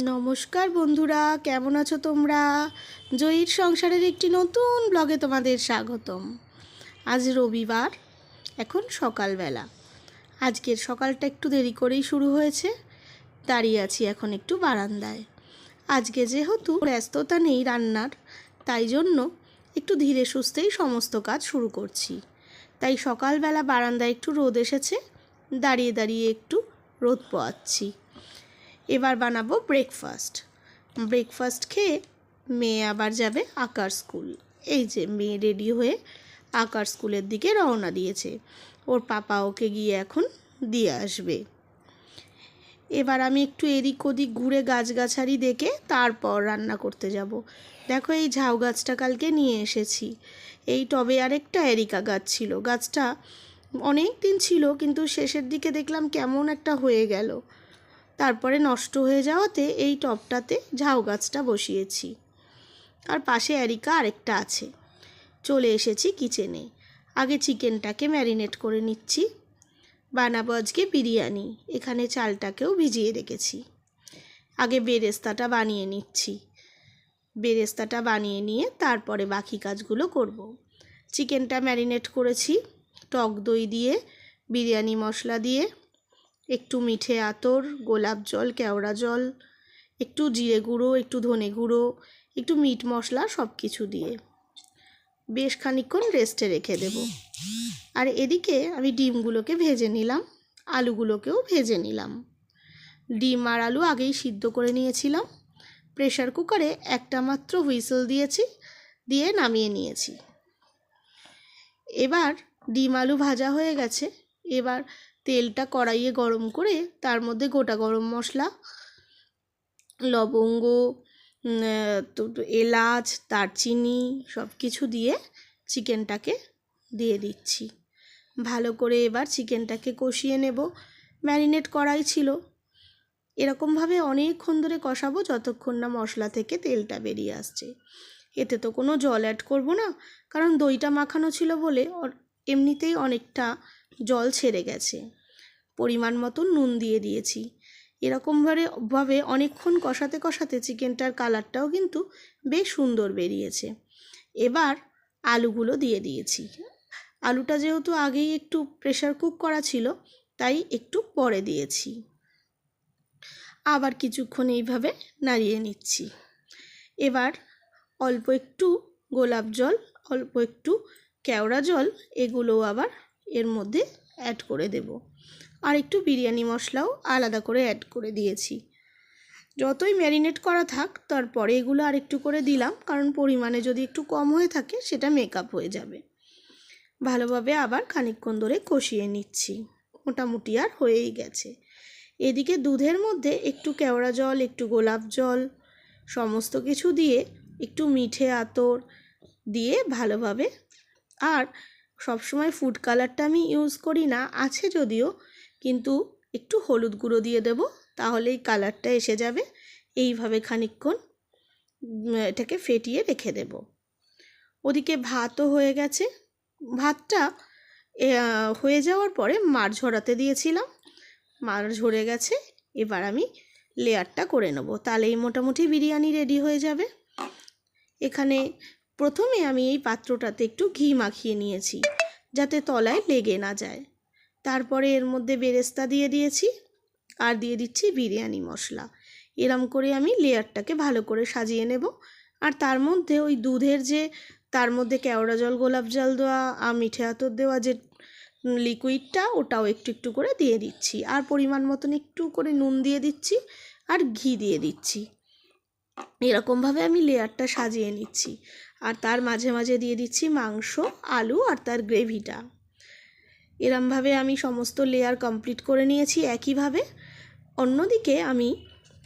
নমস্কার বন্ধুরা, কেমন আছো তোমরা? জয়ীর সংসারের একটি নতুন ব্লগে তোমাদের স্বাগতম। আজ রবিবার, এখন সকালবেলা। আজকের সকালটা একটু দেরি করেই শুরু হয়েছে। দাঁড়িয়ে আছি এখন একটু বারান্দায়। আজকে যেহেতু ব্যস্ততা নেই রান্নার, তাই জন্য একটু ধীরে সুস্থেই সমস্ত কাজ শুরু করছি। তাই সকালবেলা বারান্দায় একটু রোদ এসেছে, দাঁড়িয়ে দাঁড়িয়ে একটু রোদ পোয়াচ্ছি। এবার বানাবো ব্রেকফাস্ট খেয়ে মেয়ে আবার যাবে আঁকার স্কুল। এই যে মেয়ে রেডি হয়ে আঁকার স্কুলের দিকে রওনা দিয়েছে। ওর পাপা ওকে গিয়ে এখন দিয়ে আসবে। এবার আমি একটু এদিক ওদিক ঘুরে গাছগাছালি দেখে তারপর রান্না করতে যাব। দেখো, এই ঝাউ গাছটা কালকে নিয়ে এসেছি। এই টবে আরেকটা এরিকা গাছ ছিল। গাছটা অনেক দিন ছিল, কিন্তু শেষের দিকে দেখলাম কেমন একটা হয়ে গেল। তারপরে নষ্ট হয়ে যাওয়াতে এই টবটাতে ঝাউ গাছটা বসিয়েছি। আর পাশে এরিকা আরেকটা আছে। চলে এসেছি কিচেনে। আগে চিকেনটাকে ম্যারিনেট করে নিচ্ছি। বানাবো আজকে বিরিয়ানি। এখানে চালটাকেও ভিজিয়ে রেখেছি। আগে বেরেস্তাটা বানিয়ে নিচ্ছি। বেরেস্তাটা বানিয়ে নিয়ে তারপরে বাকি কাজগুলো করব। চিকেনটা ম্যারিনেট করেছি টক দই দিয়ে, বিরিয়ানি মশলা দিয়ে, একটু মিঠে আতর, গোলাপ জল, কেওড়া জল, একটু জিরে গুঁড়ো, একটু ধনে গুঁড়ো, একটু মিট মশলা, সব কিছু দিয়ে বেশ খানিকক্ষণ রেস্টে রেখে দেব। আর এদিকে আমি ডিমগুলোকে ভেজে নিলাম, আলুগুলোকেও ভেজে নিলাম। ডিম আর আলু আগেই সিদ্ধ করে নিয়েছিলাম। প্রেশার কুকারে একটা মাত্র হুইসেল দিয়েছি, দিয়ে নামিয়ে নিয়েছি। এবার ডিম আলু ভাজা হয়ে গেছে। এবার তেলটা কড়াইয়ে গরম করে তার মধ্যে গোটা গরম মশলা, লবঙ্গ, এলাচ, দারচিনি সব কিছু দিয়ে চিকেনটাকে দিয়ে দিচ্ছি। ভালো করে এবার চিকেনটাকে কষিয়ে নেব। ম্যারিনেট করাই ছিল। এরকমভাবে অনেকক্ষণ ধরে কষাবো যতক্ষণ না মশলা থেকে তেলটা বেরিয়ে আসছে। এতে তো কোনো জল অ্যাড করব না, কারণ দইটা মাখানো ছিল বলে এমনিতেই অনেকটা জল ছেড়ে গেছে। পরিমাণ মতন নুন দিয়ে দিয়েছি। এরকমভাবে অনেকক্ষণ কষাতে কষাতে চিকেনটার কালারটাও কিন্তু বেশ সুন্দর বেরিয়েছে। এবার আলুগুলো দিয়ে দিয়েছি। আলুটা যেহেতু আগেই একটু প্রেশার কুক করা ছিল, তাই একটু পরে দিয়েছি। আবার কিছুক্ষণ এইভাবে নাড়িয়ে নিচ্ছি। এবার অল্প একটু গোলাপ জল, অল্প একটু কেওড়া জল, এগুলোও আবার এর মধ্যে অ্যাড করে দেব। আর একটু বিরিয়ানি মশলাও আলাদা করে অ্যাড করে দিয়েছি। যতই ম্যারিনেট করা থাক, তারপরে এগুলো আর একটু করে দিলাম, কারণ পরিমাণে যদি একটু কম হয়ে থাকে সেটা মেকআপ হয়ে যাবে। ভালোভাবে আবার খানিকক্ষণ ধরে কষিয়ে নিচ্ছি। মোটামুটি আর হয়েই গেছে। এদিকে দুধের মধ্যে একটু কেওড়া জল, একটু গোলাপ জল, সমস্ত কিছু দিয়ে একটু মিঠে আতর দিয়ে ভালোভাবে, আর সবসময় ফুড কালারটা আমি ইউজ করি না, আছে যদিও, কিন্তু একটু হলুদ গুঁড়ো দিয়ে দেব, তাহলেই কালারটা এসে যাবে। এইভাবে খানিকক্ষণ এটাকে ফেটিয়ে রেখে দেব। ওদিকে ভাতও হয়ে গেছে। ভাতটা হয়ে যাওয়ার পরে মাড় ঝরাতে দিয়েছিলাম। মাড় ঝরে গেছে। এবার আমি লেয়ারটা করে নেব, তাহলেই মোটামুটি বিরিয়ানি রেডি হয়ে যাবে। এখানে প্রথমে আমি এই পাত্রটাতে একটু ঘি মাখিয়ে নিয়েছি, যাতে তলায় লেগে না যায়। তারপরে এর মধ্যে বেরেস্তা দিয়ে দিয়েছি, আর দিয়ে দিচ্ছি বিরিয়ানি মশলা। এরম করে আমি লেয়ারটাকে ভালো করে সাজিয়ে নেব। আর তার মধ্যে ওই দুধের যে, তার মধ্যে কেওড়া জল, গোলাপ জল দেওয়া আর মিঠে আতর দেওয়া যে লিকুইডটা, ওটাও একটু একটু করে দিয়ে দিচ্ছি। আর পরিমাণ মতন একটু করে নুন দিয়ে দিচ্ছি, আর ঘি দিয়ে দিচ্ছি। এরকমভাবে আমি লেয়ারটা সাজিয়ে নিচ্ছি। আর তার মাঝে মাঝে দিয়ে দিচ্ছি মাংস, আলু আর তার গ্রেভিটা। এরমভাবে আমি সমস্ত লেয়ার কমপ্লিট করে নিয়েছি একইভাবে। অন্যদিকে আমি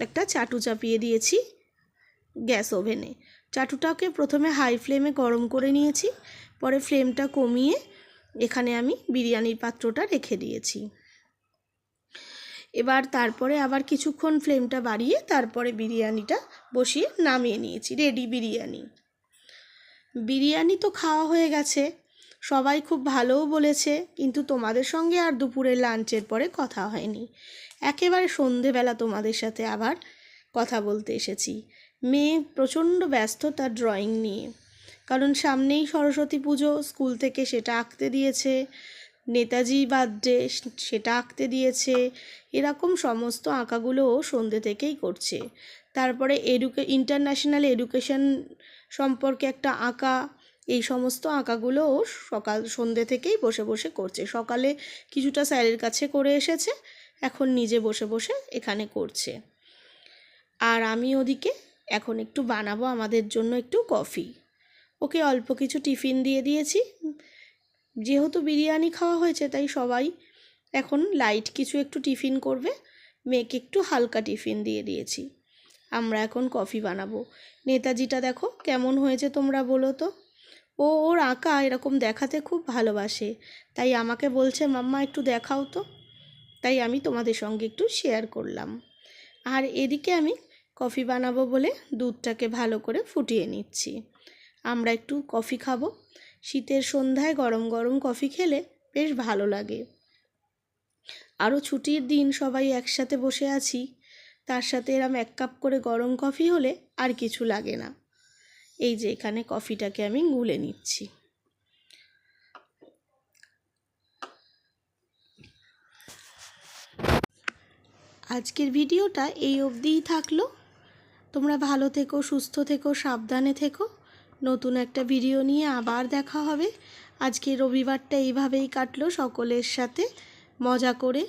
একটা চাটু চাপিয়ে দিয়েছি গ্যাস ওভেনে। চাটুটাকে প্রথমে হাই ফ্লেমে গরম করে নিয়েছি, পরে ফ্লেমটা কমিয়ে এখানে আমি বিরিয়ানির পাত্রটা রেখে দিয়েছি। এবার তারপরে আবার কিছুক্ষণ ফ্লেমটা বাড়িয়ে তারপরে বিরিয়ানিটা বসিয়ে নামিয়ে নিয়েছি। রেডি বিরিয়ানি। বিরিয়ানি তো খাওয়া হয়ে গেছে, সবাই খুব ভালোও বলেছে, কিন্তু তোমাদের সঙ্গে আর দুপুরে লাঞ্চের পরে কথা হয়নি। একেবারে সন্ধেবেলা তোমাদের সাথে আবার কথা বলতে এসেছি। মেয়ে প্রচণ্ড ব্যস্ত তার ড্রয়িং নিয়ে, কারণ সামনেই সরস্বতী পুজো, স্কুল থেকে সেটা আঁকতে দিয়েছে, নেতাজি বার্থডে সেটা আঁকতে দিয়েছে, এরকম সমস্ত আঁকাগুলোও সন্ধ্যে থেকেই করছে। তারপরে ইন্টারন্যাশনাল এডুকেশন সম্পর্কে একটা আঁকা, এই সমস্ত আঁকাগুলোও সন্ধ্যে থেকেই বসে বসে করছে। সকালে কিছুটা স্যারের কাছে করে এসেছে, এখন নিজে বসে বসে এখানে করছে। আর আমি ওদিকে এখন একটু বানাবো আমাদের জন্য একটু কফি। ওকে অল্প কিছু টিফিন দিয়ে দিয়েছি, যেহেতু বিরিয়ানি খাওয়া হয়েছে তাই সবাই এখন লাইট কিছু একটু টিফিন করবে। মেয়েকে একটু হালকা টিফিন দিয়ে দিয়েছি। আমরা এখন কফি বানাবো। নেতাজিটা দেখো কেমন হয়েছে তোমরা বলো তো। ওর আঁকা এরকম দেখাতে খুব ভালোবাসে, তাই আমাকে বলছে মাম্মা একটু দেখাও তো, তাই আমি তোমাদের সঙ্গে একটু শেয়ার করলাম। আর এদিকে আমি কফি বানাবো বলে দুধটাকে ভালো করে ফুটিয়ে নিচ্ছি। আমরা একটু কফি খাবো। শীতের সন্ধ্যায় গরম গরম কফি খেলে বেশ ভালো লাগে। আরও ছুটির দিন সবাই একসাথে বসে আছি, তার সাথে এরম 1 কাপ করে গরম কফি হলে আর কিছু লাগে না। এই যে এখানে কফিটাকে আমি গুলে নিচ্ছি। আজকের ভিডিওটা এই অবধিই থাকলো। তোমরা ভালো থেকো, সুস্থ থেকো, সাবধানে থেকো। নতুন একটা ভিডিও নিয়ে আবার দেখা হবে। আজকে রবিবারটা এইভাবেই কাটলো সকলের সাথে মজা করে।